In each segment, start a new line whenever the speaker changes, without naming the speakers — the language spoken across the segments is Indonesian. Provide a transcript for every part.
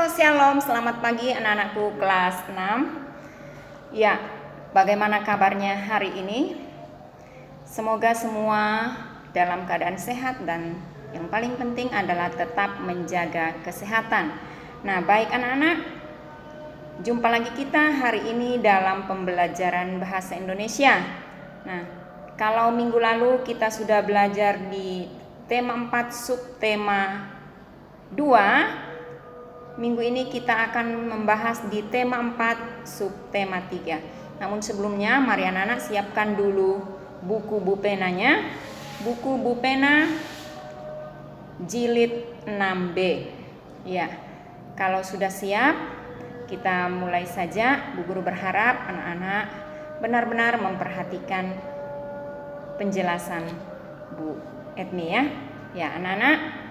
Shalom, selamat pagi anak-anakku kelas 6. Ya, bagaimana kabarnya hari ini? Semoga semua dalam keadaan sehat dan yang paling penting adalah tetap menjaga kesehatan. Nah, baik anak-anak, jumpa lagi kita hari ini dalam pembelajaran bahasa Indonesia. Nah, kalau minggu lalu kita sudah belajar di tema 4 subtema 2, minggu ini kita akan membahas di tema 4 subtema 3. Namun sebelumnya mari anak-anak siapkan dulu buku bupenanya. Buku bupena jilid 6B. Ya, kalau sudah siap kita mulai saja. Bu Guru berharap anak-anak benar-benar memperhatikan penjelasan Bu Edmi ya. Ya, anak-anak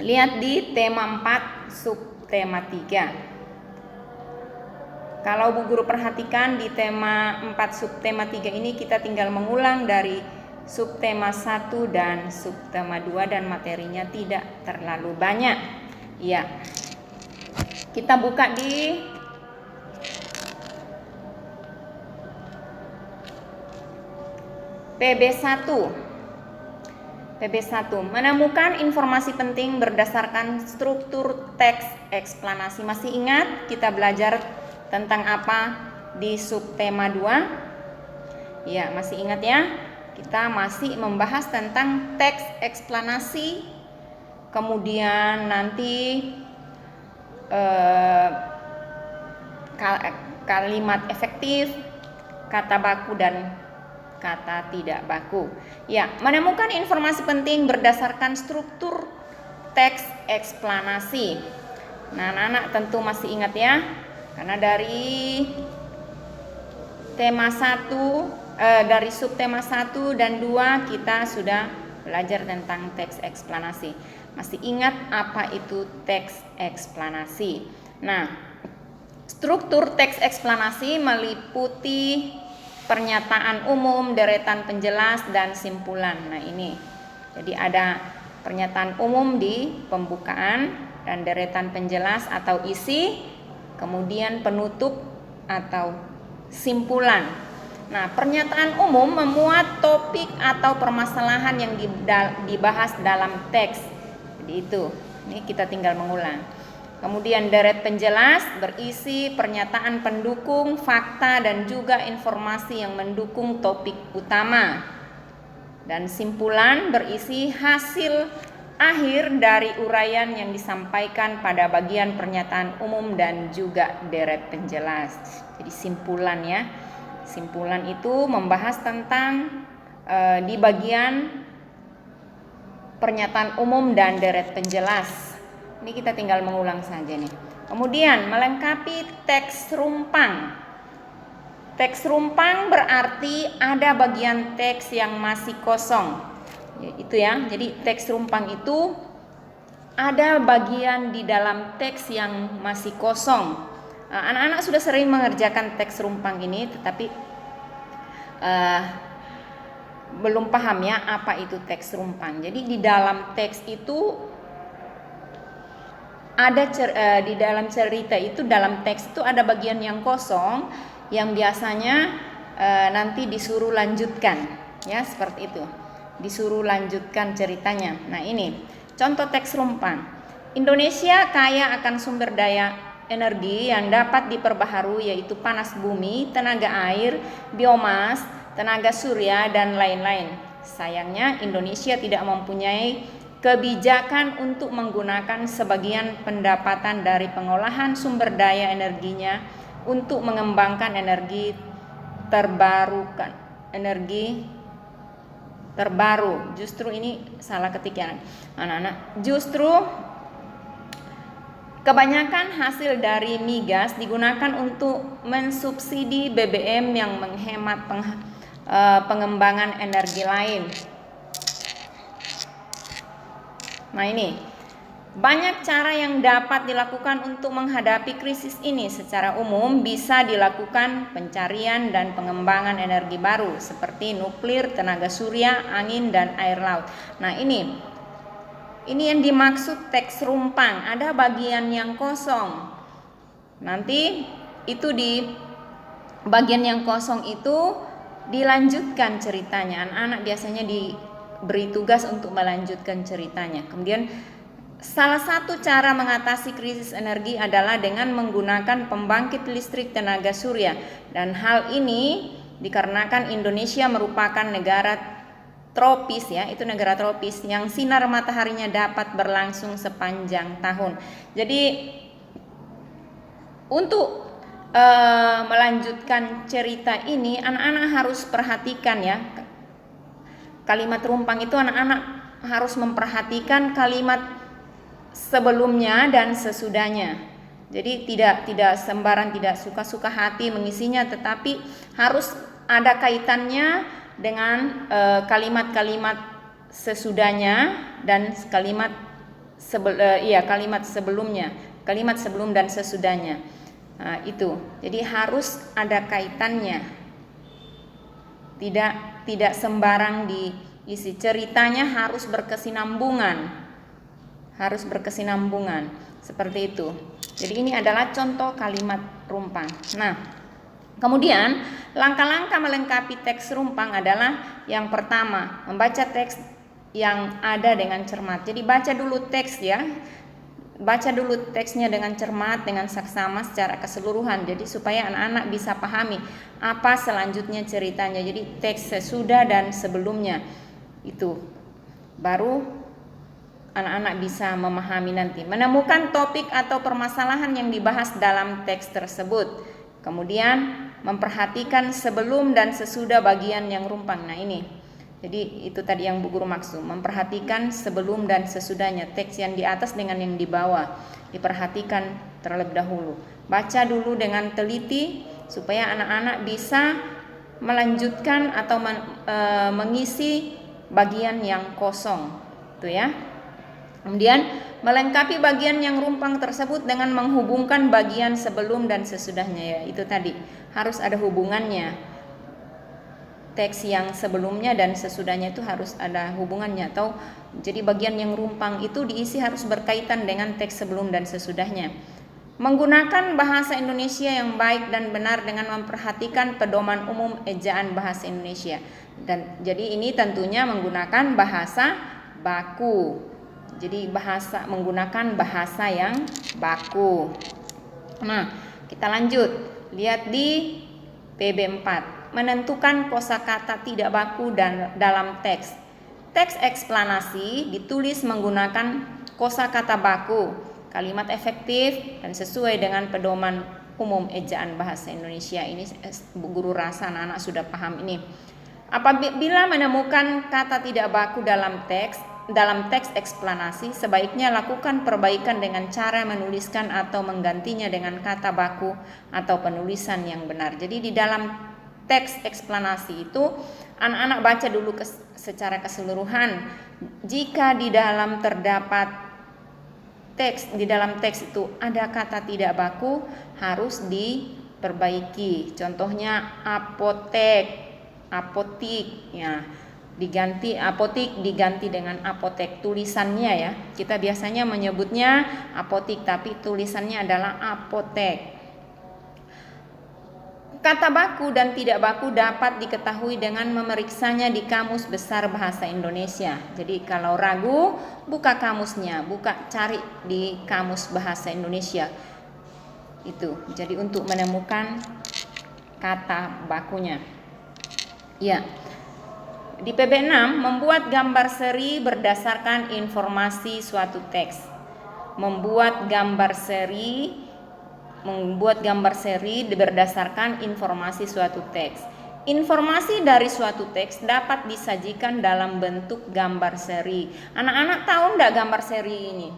lihat di tema 4 subtema 3. Kalau Bu Guru perhatikan di tema 4 subtema 3 ini kita tinggal mengulang dari subtema 1 dan subtema 2 dan materinya tidak terlalu banyak. Ya. Kita buka di PB1. PB1, menemukan informasi penting berdasarkan struktur teks eksplanasi. Masih ingat kita belajar tentang apa di subtema 2? Ya, masih ingat ya? Kita masih membahas tentang teks eksplanasi. Kemudian nanti kalimat efektif, kata baku dan kata tidak baku. Ya, menemukan informasi penting berdasarkan struktur teks eksplanasi. Nah, anak-anak tentu masih ingat ya, karena dari tema 1 dari subtema 1 dan 2 kita sudah belajar tentang teks eksplanasi. Masih ingat apa itu teks eksplanasi? Nah, struktur teks eksplanasi meliputi pernyataan umum, deretan penjelas, dan simpulan. Nah ini, jadi ada pernyataan umum di pembukaan dan deretan penjelas atau isi, kemudian penutup atau simpulan. Nah, pernyataan umum memuat topik atau permasalahan yang dibahas dalam teks. Jadi itu, ini kita tinggal mengulang. Kemudian deret penjelas berisi pernyataan pendukung, fakta dan juga informasi yang mendukung topik utama. Dan simpulan berisi hasil akhir dari uraian yang disampaikan pada bagian pernyataan umum dan juga deret penjelas. Jadi simpulan ya. Simpulan itu membahas tentang di bagian pernyataan umum dan deret penjelas. Ini kita tinggal mengulang saja nih. Kemudian melengkapi teks rumpang. Teks rumpang berarti ada bagian teks yang masih kosong. Itu ya. Jadi teks rumpang itu ada bagian di dalam teks yang masih kosong. Anak-anak sudah sering mengerjakan teks rumpang ini, tetapi belum paham ya apa itu teks rumpang. Jadi di dalam teks itu ada di dalam cerita itu, dalam teks itu ada bagian yang kosong yang biasanya nanti disuruh lanjutkan ya, seperti itu, disuruh lanjutkan ceritanya. Nah ini contoh teks rumpang. Indonesia kaya akan sumber daya energi yang dapat diperbaharui, yaitu panas bumi, tenaga air, biomas, tenaga surya dan lain-lain. Sayangnya Indonesia tidak mempunyai kebijakan untuk menggunakan sebagian pendapatan dari pengolahan sumber daya energinya untuk mengembangkan energi terbarukan, energi terbaru. Justru ini salah ketik ya anak-anak. Justru kebanyakan hasil dari migas digunakan untuk mensubsidi BBM yang menghemat pengembangan energi lain. Nah ini, banyak cara yang dapat dilakukan untuk menghadapi krisis ini. Secara umum bisa dilakukan pencarian dan pengembangan energi baru seperti nuklir, tenaga surya, angin, dan air laut. Nah ini, Ini yang dimaksud teks rumpang, ada bagian yang kosong. Nanti itu di bagian yang kosong itu dilanjutkan ceritanya. Anak-anak biasanya diberi tugas untuk melanjutkan ceritanya. Kemudian salah satu cara mengatasi krisis energi adalah dengan menggunakan pembangkit listrik tenaga surya. Dan hal ini dikarenakan Indonesia merupakan negara tropis ya, itu negara tropis yang sinar mataharinya dapat berlangsung sepanjang tahun. Jadi untuk melanjutkan cerita ini anak-anak harus perhatikan ya. Kalimat rumpang itu anak-anak harus memperhatikan kalimat sebelumnya dan sesudahnya. Jadi tidak sembarang, tidak suka-suka hati mengisinya, tetapi harus ada kaitannya dengan kalimat-kalimat sesudahnya dan kalimat sebelumnya, kalimat sebelum dan sesudahnya. Nah, itu. Jadi harus ada kaitannya. Tidak sembarang diisi, ceritanya harus berkesinambungan. Harus berkesinambungan seperti itu. Jadi ini adalah contoh kalimat rumpang. Nah, kemudian langkah-langkah melengkapi teks rumpang adalah yang pertama, membaca teks yang ada dengan cermat. Jadi baca dulu teks ya. Baca dulu teksnya dengan cermat, dengan saksama secara keseluruhan. Jadi supaya anak-anak bisa pahami apa selanjutnya ceritanya. Jadi teks sesudah dan sebelumnya. Itu baru anak-anak bisa memahami nanti. Menemukan topik atau permasalahan yang dibahas dalam teks tersebut. Kemudian memperhatikan sebelum dan sesudah bagian yang rumpang. Nah ini, jadi itu tadi yang Bu Guru maksud. Memperhatikan sebelum dan sesudahnya. Teks yang di atas dengan yang di bawah diperhatikan terlebih dahulu. Baca dulu dengan teliti supaya anak-anak bisa melanjutkan atau mengisi bagian yang kosong. Itu ya. Kemudian melengkapi bagian yang rumpang tersebut dengan menghubungkan bagian sebelum dan sesudahnya ya. Itu tadi harus ada hubungannya. Teks yang sebelumnya dan sesudahnya itu harus ada hubungannya, atau jadi bagian yang rumpang itu diisi harus berkaitan dengan teks sebelum dan sesudahnya. Menggunakan bahasa Indonesia yang baik dan benar dengan memperhatikan pedoman umum ejaan bahasa Indonesia. Dan jadi ini tentunya menggunakan bahasa baku. Jadi menggunakan bahasa yang baku. Nah, kita lanjut. Lihat di PB 4. Menentukan kosakata tidak baku dan dalam teks. Teks eksplanasi ditulis menggunakan kosakata baku, kalimat efektif dan sesuai dengan pedoman umum ejaan bahasa Indonesia. Ini Bu Guru rasa anak-anak sudah paham ini. Apabila menemukan kata tidak baku dalam teks eksplanasi, sebaiknya lakukan perbaikan dengan cara menuliskan atau menggantinya dengan kata baku atau penulisan yang benar. Jadi di dalam teks eksplanasi itu anak-anak baca dulu secara keseluruhan. Jika di dalam teks itu ada kata tidak baku, harus diperbaiki. Contohnya apotik ya. Apotik diganti dengan apotek, tulisannya ya. Kita biasanya menyebutnya apotik tapi tulisannya adalah apotek. Kata baku dan tidak baku dapat diketahui dengan memeriksanya di Kamus Besar Bahasa Indonesia. Jadi kalau ragu, buka kamusnya, cari di Kamus Bahasa Indonesia. Itu. Jadi untuk menemukan kata bakunya. Ya. Di PB6, membuat gambar seri berdasarkan informasi suatu teks. Membuat gambar seri berdasarkan informasi suatu teks. Informasi dari suatu teks dapat disajikan dalam bentuk gambar seri. Anak-anak tahu enggak gambar seri ini?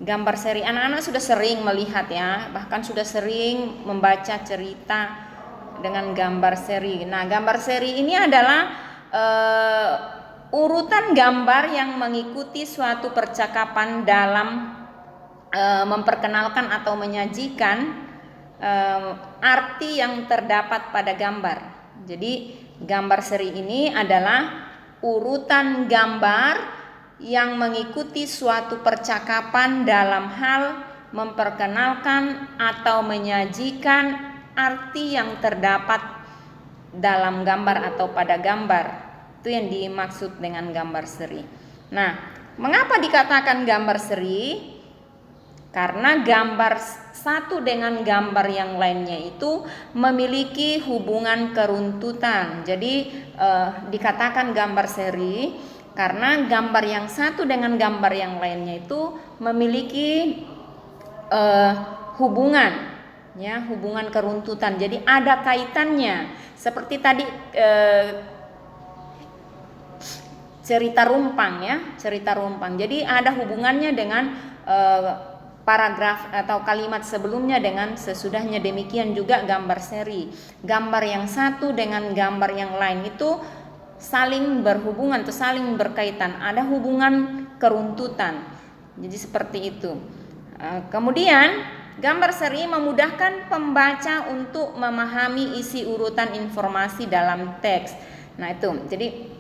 Gambar seri anak-anak sudah sering melihat ya, bahkan sudah sering membaca cerita dengan gambar seri. Nah, gambar seri ini adalah urutan gambar yang mengikuti suatu percakapan dalam memperkenalkan atau menyajikan arti yang terdapat pada gambar. Jadi gambar seri ini adalah urutan gambar yang mengikuti suatu percakapan dalam hal memperkenalkan atau menyajikan arti yang terdapat dalam gambar atau pada gambar. Itu yang dimaksud dengan gambar seri. Nah, mengapa dikatakan gambar seri? Karena gambar satu dengan gambar yang lainnya itu memiliki hubungan keruntutan. Jadi dikatakan gambar seri karena gambar yang satu dengan gambar yang lainnya itu memiliki hubungan, ya, hubungan keruntutan. Jadi ada kaitannya. Seperti tadi cerita rumpang, ya, cerita rumpang. Jadi ada hubungannya dengan paragraf atau kalimat sebelumnya dengan sesudahnya. Demikian juga gambar seri. Gambar yang satu dengan gambar yang lain itu saling berhubungan atau saling berkaitan. Ada hubungan keruntutan. Jadi seperti itu. Kemudian gambar seri memudahkan pembaca untuk memahami isi urutan informasi dalam teks. Nah itu. Jadi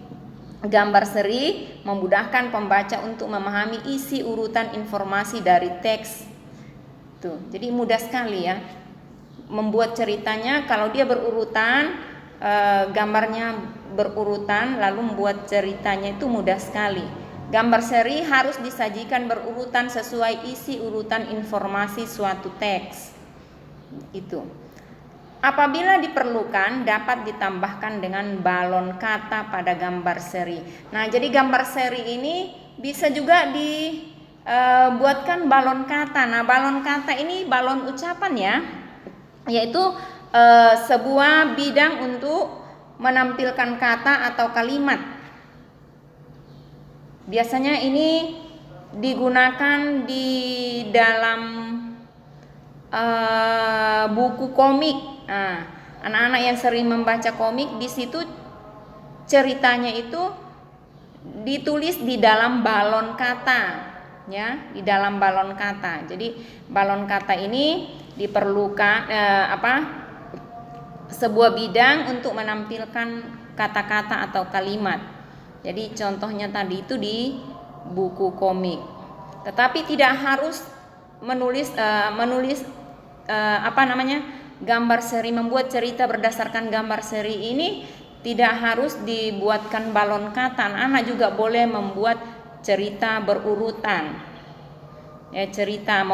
gambar seri memudahkan pembaca untuk memahami isi urutan informasi dari teks. Tuh, jadi mudah sekali ya membuat ceritanya. Kalau dia berurutan, gambarnya berurutan, lalu membuat ceritanya itu mudah sekali. Gambar seri harus disajikan berurutan sesuai isi urutan informasi suatu teks. Itu. Apabila diperlukan dapat ditambahkan dengan balon kata pada gambar seri. Nah, jadi gambar seri ini bisa juga dibuatkan balon kata. Nah, balon kata ini balon ucapan ya, yaitu sebuah bidang untuk menampilkan kata atau kalimat. Biasanya ini digunakan di dalam buku komik. Nah, anak-anak yang sering membaca komik, di situ ceritanya itu ditulis di dalam balon kata, ya, di dalam balon kata. Jadi balon kata ini diperlukan sebuah bidang untuk menampilkan kata-kata atau kalimat. Jadi contohnya tadi itu di buku komik. Tetapi tidak harus menulis gambar seri, membuat cerita berdasarkan gambar seri ini tidak harus dibuatkan balon kata. Anak juga boleh membuat cerita berurutan. Ya, cerita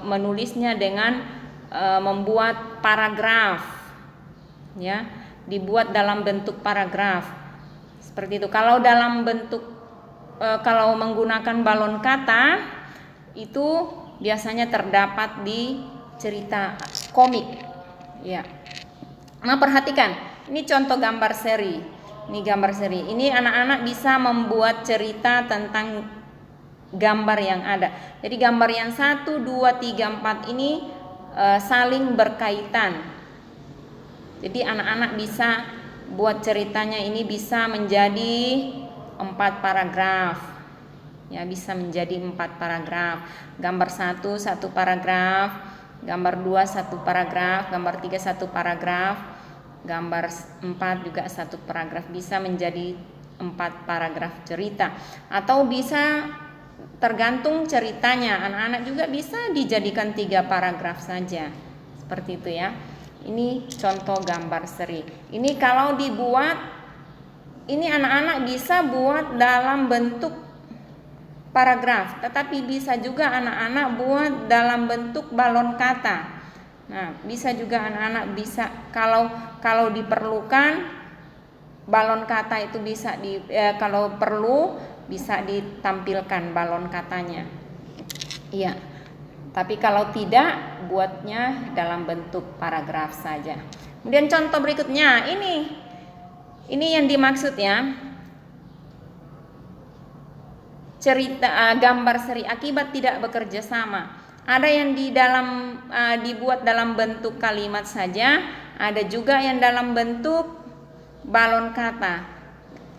menulisnya dengan membuat paragraf. Ya, dibuat dalam bentuk paragraf. Seperti itu. Kalau dalam bentuk kalau menggunakan balon kata itu biasanya terdapat di cerita komik, ya. Nah, perhatikan, ini contoh gambar seri. Ini gambar seri. Ini anak-anak bisa membuat cerita tentang gambar yang ada. Jadi gambar yang 1, 2, 3, 4 ini saling berkaitan. Jadi anak-anak bisa buat ceritanya ini bisa menjadi 4 paragraf. Ya, bisa menjadi 4 paragraf. Gambar 1 paragraf. Gambar 2 1 paragraf, gambar 3 1 paragraf, gambar 4 juga 1 paragraf. Bisa menjadi 4 paragraf cerita. Atau bisa tergantung ceritanya. Anak-anak juga bisa dijadikan 3 paragraf saja. Seperti itu ya. Ini contoh gambar seri. Ini kalau dibuat, ini anak-anak bisa buat dalam bentuk paragraf, tetapi bisa juga anak-anak buat dalam bentuk balon kata. Nah, bisa juga anak-anak bisa kalau diperlukan balon kata itu bisa kalau perlu bisa ditampilkan balon katanya. Iya. Tapi kalau tidak, buatnya dalam bentuk paragraf saja. Kemudian contoh berikutnya, ini yang dimaksud ya. Cerita gambar seri akibat tidak bekerja sama. Ada yang dibuat dalam bentuk kalimat saja, ada juga yang dalam bentuk balon kata.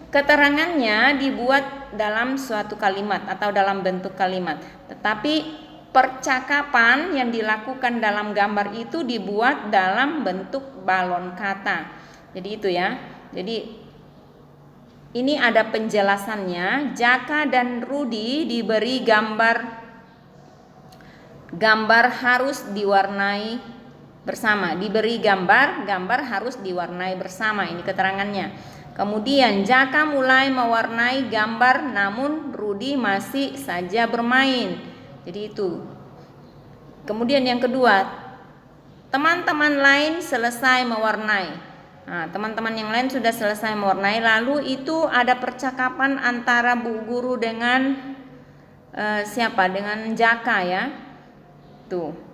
Keterangannya dibuat dalam suatu kalimat atau dalam bentuk kalimat, tetapi percakapan yang dilakukan dalam gambar itu dibuat dalam bentuk balon kata. Jadi itu ya. Jadi ini ada penjelasannya. Jaka dan Rudi diberi gambar harus diwarnai bersama. Diberi gambar harus diwarnai bersama. Ini keterangannya. Kemudian Jaka mulai mewarnai gambar, namun Rudi masih saja bermain. Jadi itu. Kemudian yang kedua, teman-teman lain selesai mewarnai. Nah, teman-teman yang lain sudah selesai mewarnai. Lalu itu ada percakapan antara Bu Guru dengan siapa? Dengan Jaka ya. Tuh.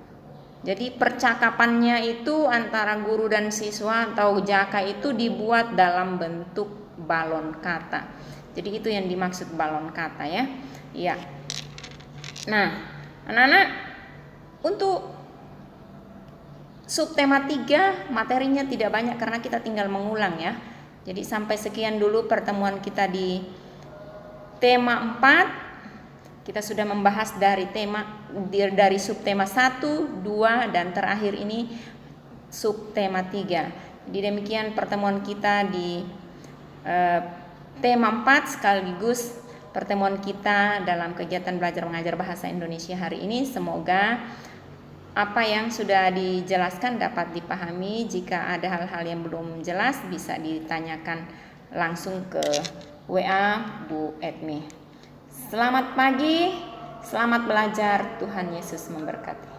Jadi percakapannya itu antara guru dan siswa atau Jaka itu dibuat dalam bentuk balon kata. Jadi itu yang dimaksud balon kata ya. Iya. Nah, anak-anak, untuk subtema 3 materinya tidak banyak karena kita tinggal mengulang ya. Jadi sampai sekian dulu pertemuan kita di tema 4. Kita sudah membahas dari subtema 1, 2 dan terakhir ini subtema 3. Jadi demikian pertemuan kita di tema 4 sekaligus pertemuan kita dalam kegiatan belajar mengajar bahasa Indonesia hari ini. Semoga apa yang sudah dijelaskan dapat dipahami. Jika ada hal-hal yang belum jelas bisa ditanyakan langsung ke WA Bu Edmi. Selamat pagi, selamat belajar. Tuhan Yesus memberkati.